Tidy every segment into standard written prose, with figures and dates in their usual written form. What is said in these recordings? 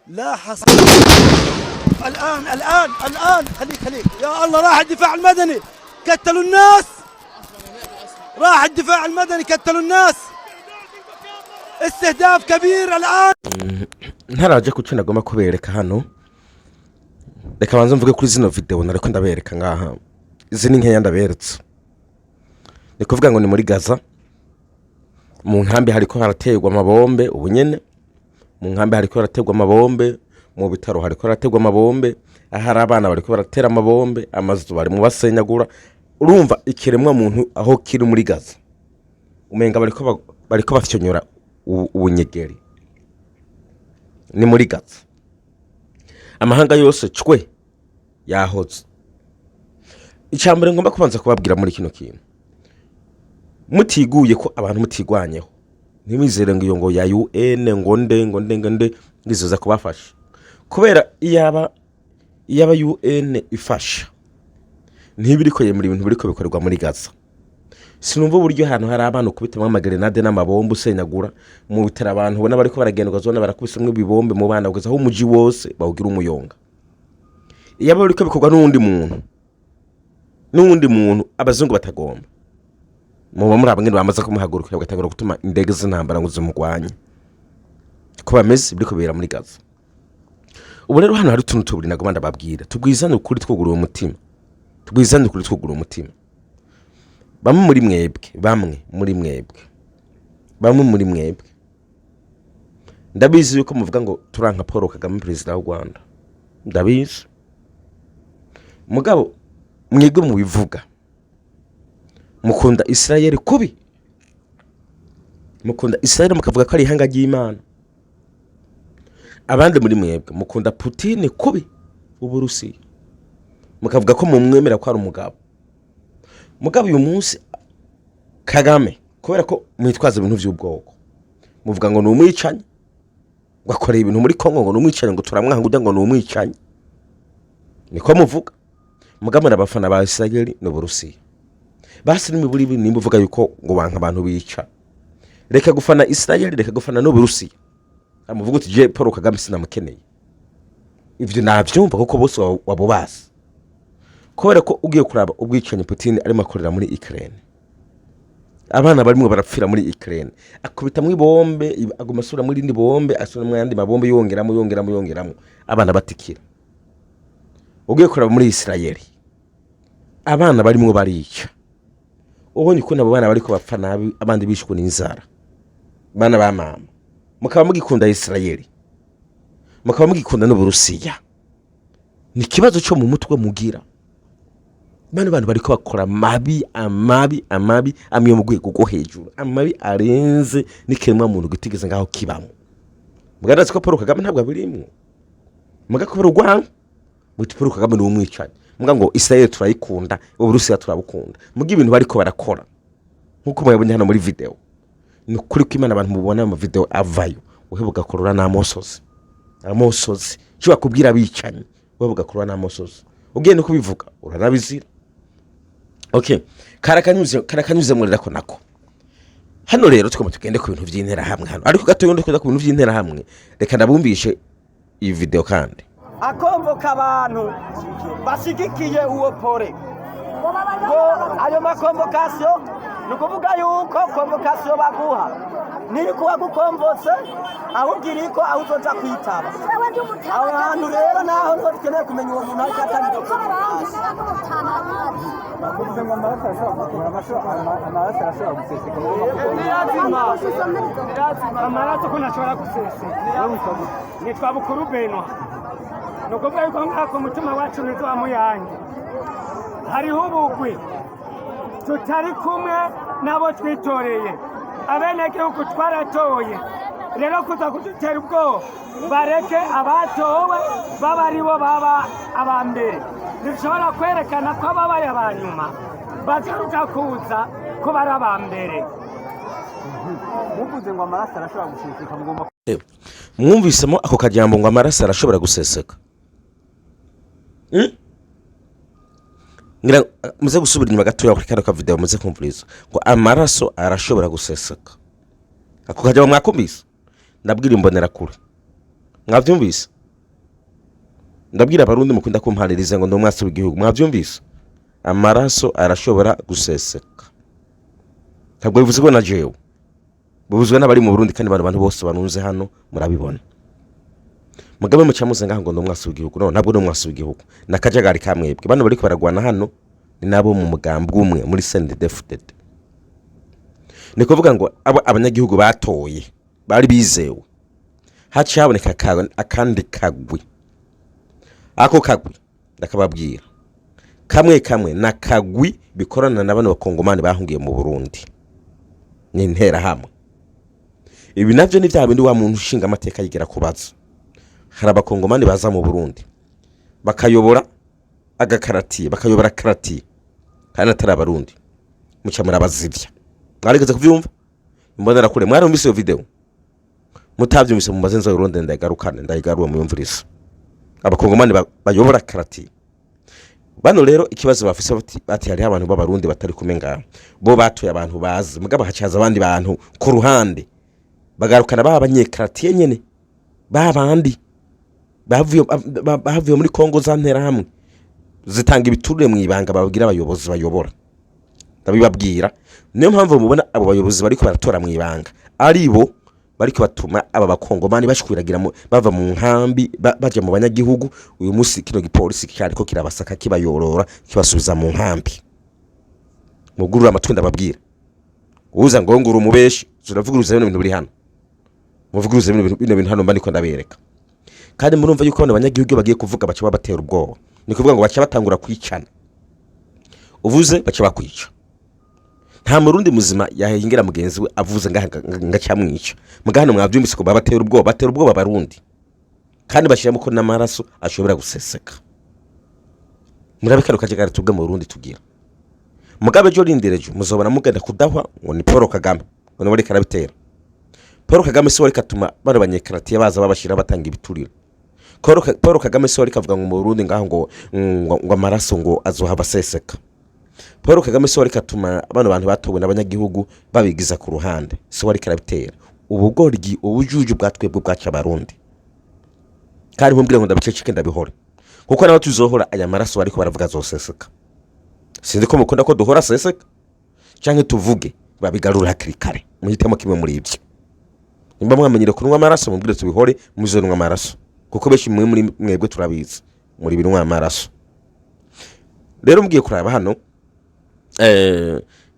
لا حصل. الآن خليك يا الله. راح الدفاع المدني قتلوا الناس، راح الدفاع المدني قتلوا الناس. استهداف كبير الآن. ntaraje kucina goma kubereka hano, reka banze mvuge kuri zino video nariko ndabereka ngaha. Izi ni nkeya ndaberetse. Ni kuvuga ngo ni muri Gaza, mu nkambi hariko harategwa amabombe ubunyene, mu nkambi hariko harategwa amabombe, mu bitaro hariko harategwa amabombe, ahari abana bariko baratera amabombe, amazu bari mu basenyagura. Urumva ikiremwa muntu aho kiri muri Gaza, umenga bariko bafyonyora ubunyegeri. Ni muri Gaza amahanga yose cwe yahoze. Icambere ngomba kubanza kubabwira muri kino kintu, mutiguye ko abantu mutigwanyeho, nimizere ngo ya UN ngo nde ngizoza kubafasha, kubera iyaba UN ifasha ntibiriko yemura ibintu biriko bikorerwa muri Gaza. Sinumva uburyo hano hari abantu kubitemwa amagrenade n'amabombe usenyagura mu bitera abantu bona bariko baragendwa zone barakubisemwe ibibombe mu bana kugeza aho umuji wose bawugira umuyonga. Iyaba biriko bikorwa n'undi muntu abazungu batagomba, muba muri abangene bamaze kumuhagurukira bagatangura gutuma indege z'intambara ngo zimugwanye ko bameze biriko bera muri Gaza. Ubu rero hano hari tuntu tuburi nagomba ndababwira, tubwizane ukuri twugurura umutima, bamwe muri mwebwe ndabizi yuko muvuga ngo turanka Paul Kagame president w'u Rwanda, ndabizi mugabo mwebwe mu bivuga mukunda Israel kubi, mukunda Israel mukavuga ko ari ihanga ry'Imana. Abandi muri mwebwe mukunda Putin kubi, Uburusiya mukavuga ko mumwemera ko ari umugabo. Mugabo uyu munsi Kagame kubera ko mwitwaza ibintu by'ubwoko, muvuga ngo ni umwicanyi, gakoreye ibintu muri Kongo ngo ni umwicanyi, ngo turamwanga ujya ngo ni umwicanyi, niko muvuga. Mugabo n'abafana ba Israel n'Uburusiya basi nimuburi nimba uvuga yuko ngo banka abantu bica, reka gufana Israel, reka gufana n'Uburusiya, amuvuga uti je Paul Kagame sinamukeneye. Ivyo navyumva kuko bose wabo basi, kubera ko ugiye kuraba ubwicanyi Putin arimo akorera muri Ukraine, abana barimo barapfira muri Ukraine, akubita mu bombe aguma asura muri indi bombe, asura mu yandi mabombe yongeramo abana batikira. Ugiye kuraba muri Israel abana barimo barica, ubonye ko nabo bana bariko bapfa nabi, abandi bishwe n'inzara, bana ba mama. Mukaba mugikunda Israel, mukaba mugikunda n'Uburusiya, ni kibazo cyo mu mutwe mugira. Bana bantu bariko bakora amabi amiyo mu rwego rwo hejuru, amabi arenze n'ikiremwa muntu gitigeze ngaho kibamo. Mugaragaza ko Paul Kagame ntabwo abirimwo, mugakubera urwango muti Paul Kagame ni umwicanyi, muga ngo Israel turayikunda, Uburusiya turabukunda. Muga ibintu bariko barakora nkuko muyabonye hano muri video, ni kuri ko Imana abantu mubona mu video avayo uhebuka korora n'amosozi cyo bakubwira bicanyi, uhebuka korora n'amosozi ugende kubivuga uranabizira. Okay, karakanyuze muri rako nako. Hano rero twoma tugende ku bintu by'intera hamwe hano, ariko gato yondo kuza ku bintu by'intera hamwe, reka ndabumbishe iyi video kandi akomboka abantu bashigikiye uwo pore ngo ayo makonvokasiyo nukuvuga yuko konvokasiyo baguha niri kuba gukomvose ahubwira ko aho uzoza kwitaba. Aho hantu rero naho ngo dukeneye kumenya uwo muntu ariko atari amaraso ko ntashobora guseseka nitwa Bukuru Benwa, nukuvuga yuko nkako umutima wacu nitwa Muyange. Hariho ubugwi tutari kumwe nabo twitoreye, abenegihugu twaratoye rero kuza kudutera ubwoba bareke abatowe baba aribo baba abambere dushobora kwerekana ko ababaye abanyuma bagaruka kuza ko bari abambere. muvuze ngo amaraso arashobora guseseka mugomba mwumvisemo ako kajambo ngo amaraso arashobora guseseka. Ngira muze gusubira inyuma gatoya kuri kano ka video muze kumviriza ngo amaraso arashobora guseseka. Ako kajambo mwakumvise? Ndabwira imbonera kure. Mwavyumvise? Ndabwira abarundi mukunda kumpaririza ngo ndomwasi w'igihugu. Mwavyumvise? Amaraso arashobora guseseka. Ntabwo bivuze ko na jewe. Bubuzwe n'abari mu Burundi kandi abantu bose banunze hano murabibona. Mugabe mucamuze ngaho ngo ndomwasi w'igihugu. No, ntabwo ndomwasi w'igihugu. Nakajagari kamwebwe. Bano bari baragwana hano ni nabo mu mugambwe umwe muri CNDD-FDD. Ni kuvuga ngo abanyagihugu batoye bari bizewe. Haci haboneka akandi kagwi. Ako kagwi ndakababwira. Kamwe na kagwi bikorana na bano bakongomani bahungiye mu Burundi. Ni intera hamwe. Ibi navyo ni bya bindi wa muntu ushinga amateka yigera kubaza. Hari abakongomani baza mu Burundi bakayobora agakaratiye bakayobora karatiye kandi atari abarundi muca murabazivya. Mwarigeze kuvyumva? Mbonera kure mwarumvise iyo video mutavyumvise mu mazenza y'Urundi ndayigarukane ndayigaruwa mu yumvirizo. Abakongomani bayobora karatiye bano rero ikibazo bafise bati hari abantu b'abarundi batari kumenga bo batuye abantu bazi mugaba hacaza abandi bantu ku ruhande bagarukana abanyekaratiye nyene babandi bavuye muri Kongo zantera hamwe zitanga ibiturire mu ibanga babwira abayobozi bayobora. Ndabibabwira niyo mpamvu mubona abo bayobozi bariko baratora mu ibanga aribo bariko batuma aba bakongomani bashwiragira bava mu nkambi baje mu banyagihugu. Uyu musi kino gipolisi cyariko kirabasaka kibayorora kibasubiza mu nkambi. Mugurura amatwenda babwira uza ngo nguru mubeshi zuravuguruza bino bintu biri hano muvuguruza bino bintu hano mbaniko ndabereka. Kandi murumva yuko abanyagihugu bagiye kuvuga baca babatera ubwoba. Ni kuvuga ngo baca batangura kwicana. Uvuze baca bakwica. Nta murundi muzima yahingira mugenzi we avuze ngacamwica. Mugahano mwavyumvise ko babatera ubwoba, batera ubwoba barundi. Kandi bashiramo ko n'amaraso ashobora guseseka. Murabikaro kajagara tubwe mu Burundi tugira. Mugabe jo rindereje muzobona mugenda kudahwa ngo ni Paul Kagame. Ngo bari karabitera. Paul Kagame so rikatuma bano banyekaratiye baza babashira batanga ibituriro. Paul Kagame so rikavuga ngo mu Burundi ngaho ngo amaraso ngo azohaba seseka. Paul Kagame so rikatuma bano bantu batowe n'abanyagihugu babigiza ku ruhande. So rikarabitera. Ubugoryi ubujuju bwatwebwe bwaca barundi. Kandi mumbwira ngo ndabiceceke ndabihore. Kuko naho tuzohora aya maraso bariko baravuga zoseseka. Sindi ko mukunda ko duhora seseka. Canke tuvuge babigarura hakirikare. Muhitemo kimwe muri ibyo. Nimba mwamenyire kunywa amaraso mumbwire tubihore muzonwa amaraso. Kuko beshi muri mwebwe turabizi muri binwa amaraso. Rero mugiye kuraba hano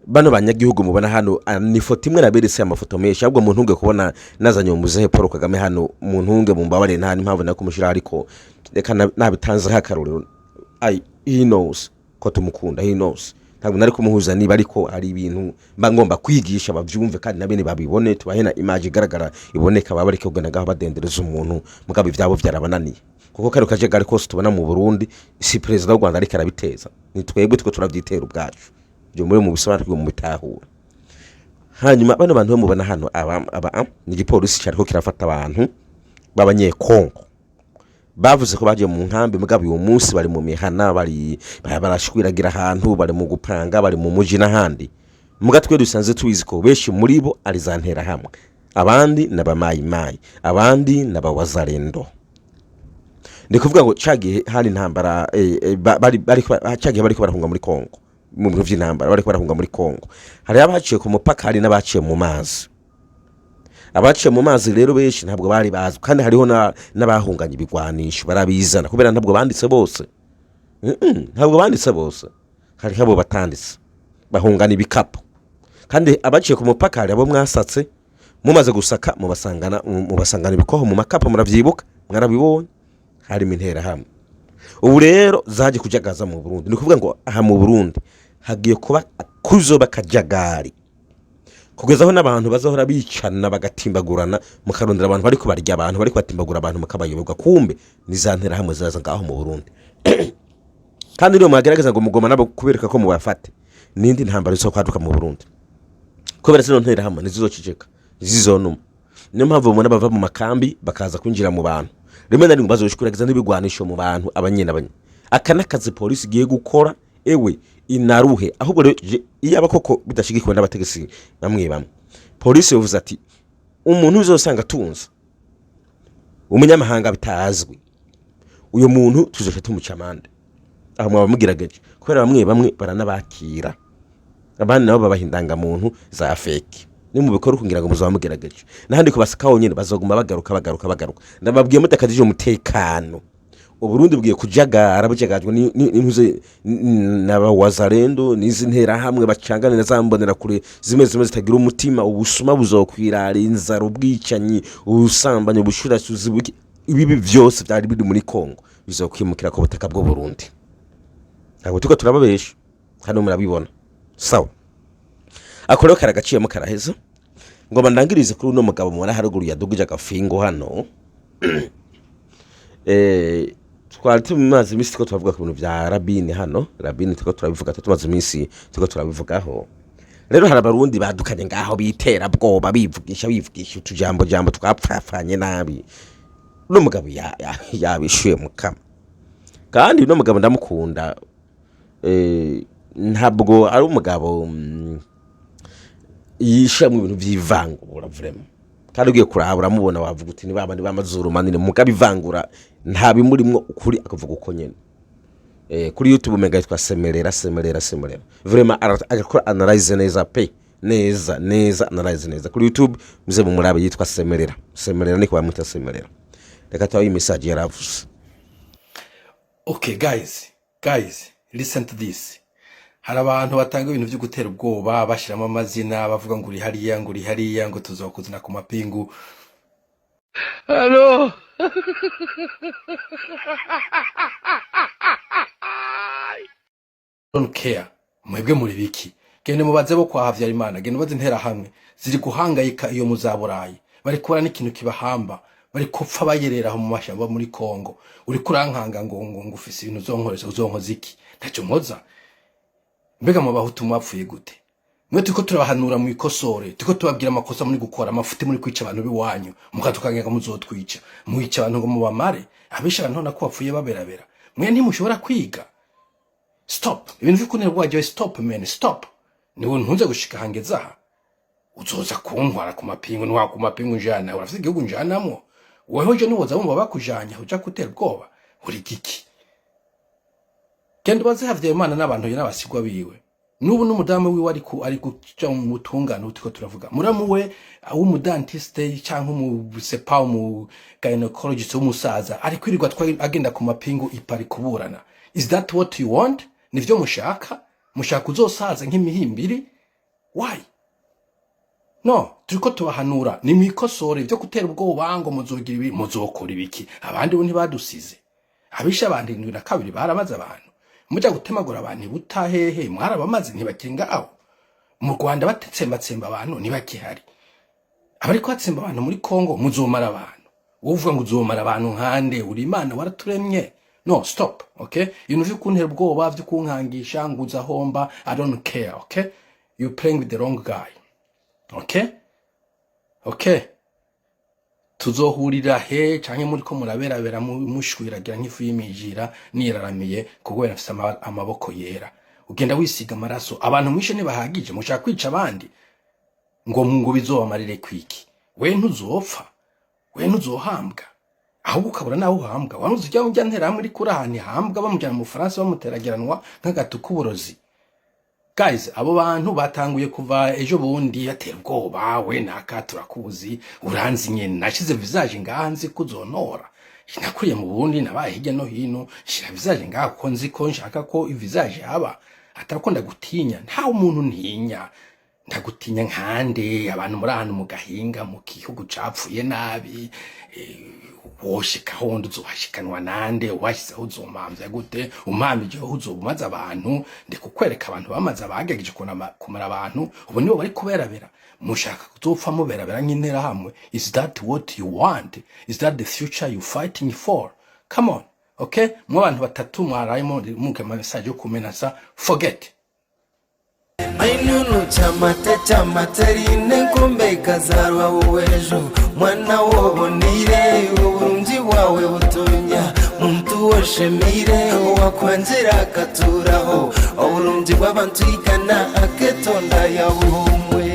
bano banyagihugu mubona hano ni foto imwe naberese amafoto menshi ahubwo muntu unge kubona nazanye umuzehe Paul Kagame hano muntu unge mumbabare nta impamvu nakumushira ariko reka nabitanze hakaruriro he knows ko tumukunda he knows ntabwo nari kumuhuza niba ariko ari ibintu mba ngomba kwigisha bavyumve kandi nabene babibone tubahena image igaragara iboneka baba ariko ganaga badendereza umuntu mugabe ivyabo vyarabananiye kuko kare kajagari kose tubona mu Burundi si president w'u Rwanda ariko arabiteza ni twebwe two turavyitera ubwacu byo muri mu bisobanuro mu bitahura. Hanyuma bano bantu mubona hano aba ni gipolisi cyariko kirafata abantu b'abanyekongo bavuze ko baje mu nkambi mugabe uyu munsi bari mu mihana barashwiragira ahantu bari mu gupanga bari mu muji n'ahandi mugatwe dusanze tuwizi ko beshi muri bo ari zantera hamwe abandi nabamayimayi abandi nabawazarendo. Ndi kuvuga ngo cagiye hari ntambara bari cagiye bariko barahunga muri Kongo mu bintu vy'intambara bariko barahunga muri Kongo hari abaciye ku mupaka hari n'abaciye mu mazi. Abaciye mu mazi rero beshi ntabwo bari bazi kandi hariho n'abahunganye ibigwanisho barabizana kubera ntabwo banditse bose. Ntabwo banditse bose hari habo batanditse bahungana ibikapo kandi abaciye ku mupaka hari abo mwasatse mumaze gusaka mubasangana ibikoho mu makapo muravyibuka mwarabibonye hari intera hamwe. Ubu rero zaje kujagaza mu Burundi ni kuvuga ngo aha mu Burundi hagiye kuba kuzoba kajagari kugeza aho n'abantu bazahora bicana bagatimbagurana mukarondera abantu bari kubarya abantu bari kwatimbagura abantu mukabayoberwa kumbe nizantera hamwe zaza ngaho mu Burundi kandi niyo mwagerageza ngo mugoma nabo kubereka ko mubafate nindi ntambara zo kwaduka mu Burundi kubera zino ntera hamwe nizizociceka zizonuma niyo mpamvu mubona bava mu makambi bakaza kwinjira mu bantu rimwe na rimwe bazoshikuragiza n'ibigwanisho mu bantu abanyene akanakazi polisi giye gukora ewe inaruhe ahubwo iyo abakoko bidashigikiwe n'abategesi bamwe polisi yovuze ati umuntu uzosanga tunza umunyamahanga bitazwi uyo muntu tuzoje tumucamande aho mwabamugirageje kubera bamwe baranabakira abandi nabo babahindanga muntu za fake ni mu bikora kugira ngo muzabamugerageje nahandi ko basakaho nyene bazoguma bagaruka ndababwiye mutakadije umutekano Uburundi bwiye kujagara bujagajwe n'intuze n'abawazarendo n'izi ntera hamwe bacanganira zambonera kure zimwe zitagira umutima ubusuma buzokwirara inzara ubwicanyi ubusambanya ubushurasuzi ibi byose byari biri muri Kongo bizokwimukira ku butaka bwo Burundi abo tuko turababesha hano murabibona sawa akore karagaciye mu karaheza ngo bandangirize kuri uno mugabo mubona haruguru yadugije agafingo hano twari tumaze imisi ko turavuga ku bintu bya Rabini hano Rabini tuko turabivuga tumaze imisi tuko turabivugaho rero hari abarundi badukanye ngaho bitera bwoba bivugisha utujambo twapfafanye nabi uno mugabo yabishuye mukama kandi uno mugabo ndamukunda ntabwo ari umugabo yisha mu bintu by'ivangura vraiment kandi ugiye kurabura mubona wavuga uti ni babandi bamazuru manini mugabe ivangura nta bimurimwo ukuri akavuga uko nyene kuri YouTube mega yitwa semerera vraiment agakora analyze neza pe neza analyze neza kuri YouTube muze mu murabe yitwa semerera niko bamuta semerera reka tawo iyi message yaravuze. Okay guys listen to this. Hari abantu batanga ibintu byo gutera ubwoba bashiramo amazina bavuga ngo uri hariya ngo tuzokuzina ku mapingu. Hello. Don't care. Mwebwe muri biki? Gende mubaze bo kwa Havyarimana, gende mubaze ntera hamwe ziri guhangayika iyo muzaburayi. Bari kubara n'ikintu kibahamba, bari kupfa bayerera mu mashamba muri Kongo. Uri kurankanga ngo ufise ibintu uzonkoza iki? Ntacyo mpoza. Mbega mu bahutu mwapfuye gute? Mwe tuko turabahanura mu ikosore, tuko tubabwira amakosa muri gukora amafuti muri kwica abantu biwanyu, mukatukangega muzotwica, muyica abantu ngo mubamare, abisha abantu nako bapfuye baberabera. Mwe ntimushobora kwiga. Stop. Ibintu bikunera bwaje stop man, stop. Niwe ntunze gushika hangeza aha. Uzoza kuntwara ku mapingu ntwa ku mapingu njana, urafite igihugu njanamwo. Weho je nuwoza bumva bakujanya uja gutera ubwoba. Uri giki? Kende baze Havyarimana n'abantu y'abasigwa biwe. Nubu n'umudamu wiwe ari guca mu mutungano utiko turavuga. Muramu we w'umudentiste cyangwa mu sepa mu gynecologist w'umusaza ari kwirirwa agenda ku mapingu ipari kuburana. Is that what you want? Nivyo mushaka uzosaza nk'imihimbiri? Why? No, turiko tubahanura ni mwikosore byo gutera ubwoba ngo muzogira ibi muzokora ibiki. Abandi bo ntibadusize. Abisha abandi 22 baramaze abantu. Muja gutemagura abantu butahehe mwarabamaze ntibakinga aho. Mu Rwanda batetsembatsemba abantu ntibakihari. Abari kwatsemba abantu muri Kongo muzomara abantu. Uvuga ngo uzomara abantu nkande uri Imana waraturemye. No, stop, okay? You know kuntera ubwoba byo kunkangisha nguza homba, I don't care, okay? You playing with the wrong guy. Okay? Tuzohurira he canke muri ko muraberabera mushwiragira nk'ifu y'imijira niraramiye kugwera afise amaboko yera. Ugenda wisiga amaraso abantu mwishe ne bahagije mushaka kwica abandi ngo bizobamarire kwiki. We ntuzopfa. We ntuzohambwa. Ahubwo ukabura nawe uhambwa. Wanuzujya mu byantera muri kurahani hambwa bamujyana mu France bamuterageranwa nk'agatuku burozi. Guys, abo bantu batanguye kuva ejo bundi yatera ubwoba we naka turakuzi uranzi nyene nashize visage ngahanze kuzonora. Nakuriye mu Burundi nabaye hirya no hino shira visage ngaho ko nzi ko nshaka ko visage haba atako ndagutinya nta umuntu ntinya ndagutinya nkande abantu muri ahantu mu gahinga mu gihugu capfuye nabi woshika hondo uzohashikanwa nande washyizeho uzomamvya gute umamije uzobumaza abantu ndikukwereka abantu bamaze abagerageje kumara abantu ubu nibo bari kuberabera mushaka kuzopfa muberabera nk'intera hamwe. Is that what you want? Is that the future you fighting for? Come on, okay? Mu bantu batatu mwarayemo muke message yo kumenasa forget. Ainunu chamate rine kumbe kazarwa wejo mwana wobonire uburungi wawe butonya muntu woshemire wakwanjira katuraho uburungi bw'abantu igana aketonda yabumwe.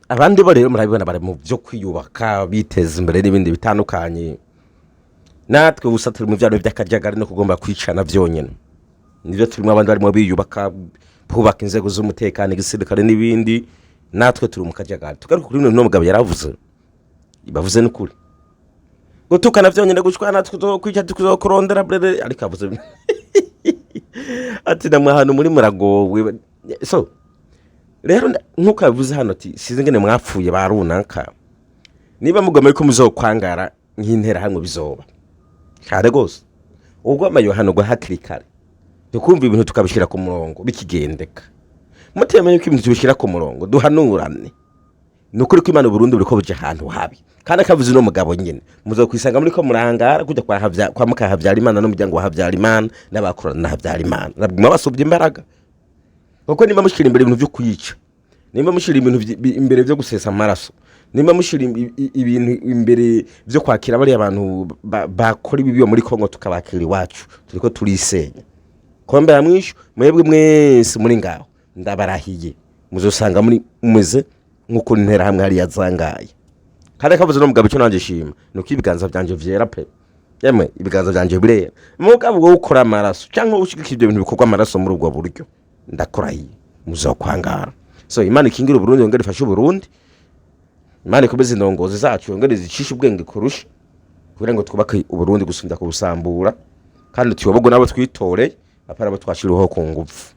abandi bo rero murabibona bari mu byo kwiyubaka biteza imbere n'ibindi bitandukanye. Natwe gusa turi mu byaro by'akajagari no kugomba kwicana byonyine. Nivyo turimo abandi barimo biyubaka bubaka inzego z'umutekano igisirikare n'ibindi. Natwe turi mu kajagari. Tugaruka kuri no mugabo yaravuze. Ibavuze n'ukuri. Gutukana byonyine gushwana natwe kwica tuzokorondera brere ariko avuze. Ati namwe hano muri muragowe. So rero nkuko yavuze hano ati size ngene mwapfuye barunaka niba mugomba ko muzokwangara nk'intera hamwe bizoba kare gose ubwo amayo hano gwa hakirikare tukumva ibintu tukabishira ku murongo bikigendeka mutemeye ko ibintu tubishira ku murongo duhanurane nukuri ko Imana Burundi buriko buje ahantu habi kandi akavuze no mugabo nyine muzokwisanga muri ko murangara kujya kwa mukahavyara Imana no muryango wa havyara Imana n'abakorana na havyara Imana nabwo basubye imbaraga kuko nimba mushira imbere ibintu byo kuyica nimba mushira ibintu imbere byo gusesa amaraso nimba mushira ibintu imbere byo kwakira bari abantu bakora ibibiyo muri Kongo tukabakira iwacu turiko turisenya kombe hamwisho mwebwe mwese muri ngaho ndabarahiye muzosanga muri umeze nkuko ntera hamwe hari yazangaye kandi akavuze no mugabo cyo nanje shima nuko ibiganza byanje vyera pe yemwe ibiganza byanje birera mugabo wo ukora amaraso cyangwa ushigikira ibyo bintu bikorwa amaraso muri ubwo buryo ndakurahiye muzokwangara. So Imana ikingira Burundi yongere ifashe Burundi. Imana ikomeze indongozi zacu yongere zicisha ubwenge kurusha kugira ngo twubake Burundi gusumba kubusambura kandi tuyobogo nabo twitore apara abo twashiriho ku ngufu.